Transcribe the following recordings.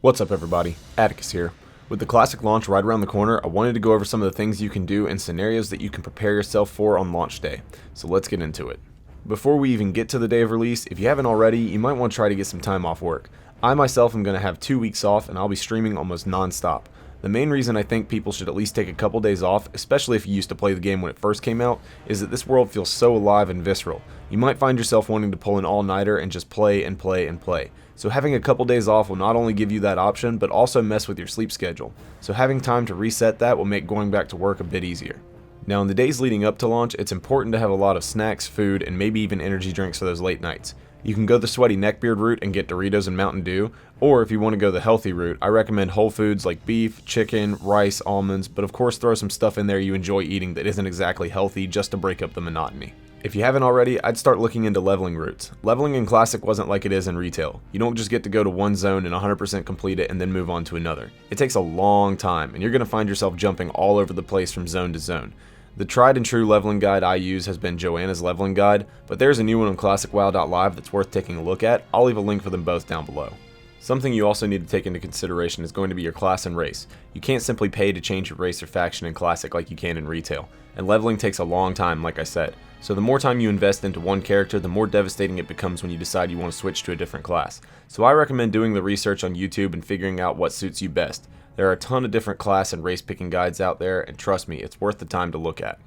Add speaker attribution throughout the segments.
Speaker 1: What's up everybody, Atticus here. With the Classic launch right around the corner, I wanted to go over some of the things you can do and scenarios that you can prepare yourself for on launch day. So let's get into it. Before we even get to the day of release, if you haven't already, you might want to try to get some time off work. I myself am going to have 2 weeks off and I'll be streaming almost non-stop. The main reason I think people should at least take a couple days off, especially if you used to play the game when it first came out, is that this world feels so alive and visceral. You might find yourself wanting to pull an all-nighter and just play and play and play. So having a couple days off will not only give you that option, but also mess with your sleep schedule. So having time to reset that will make going back to work a bit easier. Now in the days leading up to launch, it's important to have a lot of snacks, food, and maybe even energy drinks for those late nights. You can go the sweaty neckbeard route and get Doritos and Mountain Dew, or if you want to go the healthy route, I recommend whole foods like beef, chicken, rice, almonds, but of course throw some stuff in there you enjoy eating that isn't exactly healthy just to break up the monotony. If you haven't already, I'd start looking into leveling routes. Leveling in Classic wasn't like it is in retail. You don't just get to go to one zone and 100% complete it and then move on to another. It takes a long time, and you're going to find yourself jumping all over the place from zone to zone. The tried and true leveling guide I use has been Joanna's leveling guide, but there's a new one on ClassicWoW.live that's worth taking a look at. I'll leave a link for them both down below. Something you also need to take into consideration is going to be your class and race. You can't simply pay to change your race or faction in Classic like you can in retail, and leveling takes a long time like I said. So the more time you invest into one character, the more devastating it becomes when you decide you want to switch to a different class. So I recommend doing the research on YouTube and figuring out what suits you best. There are a ton of different class and race picking guides out there, and trust me, it's worth the time to look at.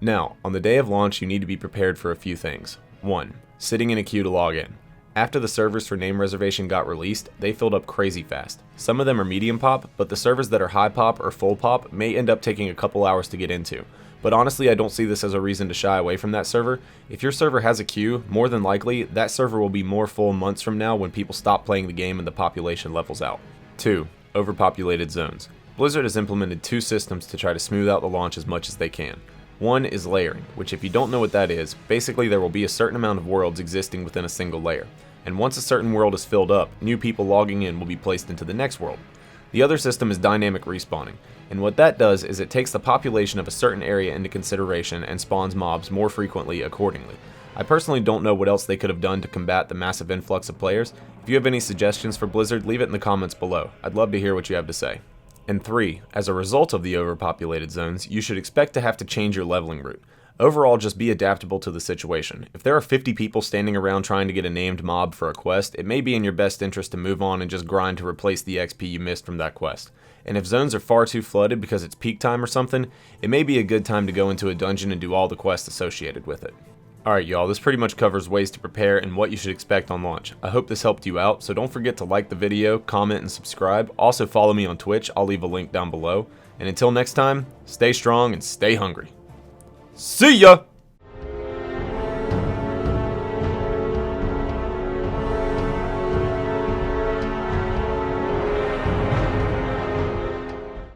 Speaker 1: Now, on the day of launch, you need to be prepared for a few things. 1. Sitting in a queue to log in. After the servers for name reservation got released, they filled up crazy fast. Some of them are medium pop, but the servers that are high pop or full pop may end up taking a couple hours to get into. But honestly, I don't see this as a reason to shy away from that server. If your server has a queue, more than likely, that server will be more full months from now when people stop playing the game and the population levels out. 2. Overpopulated zones. Blizzard has implemented 2 systems to try to smooth out the launch as much as they can. One is layering, which if you don't know what that is, basically there will be a certain amount of worlds existing within a single layer. And once a certain world is filled up, new people logging in will be placed into the next world. The other system is dynamic respawning, and what that does is it takes the population of a certain area into consideration and spawns mobs more frequently accordingly. I personally don't know what else they could have done to combat the massive influx of players. If you have any suggestions for Blizzard, leave it in the comments below. I'd love to hear what you have to say. And 3, as a result of the overpopulated zones, you should expect to have to change your leveling route. Overall, just be adaptable to the situation. If there are 50 people standing around trying to get a named mob for a quest, it may be in your best interest to move on and just grind to replace the XP you missed from that quest. And if zones are far too flooded because it's peak time or something, it may be a good time to go into a dungeon and do all the quests associated with it. Alright y'all, this pretty much covers ways to prepare and what you should expect on launch. I hope this helped you out, so don't forget to like the video, comment, and subscribe. Also follow me on Twitch, I'll leave a link down below. And until next time, stay strong and stay hungry. See ya!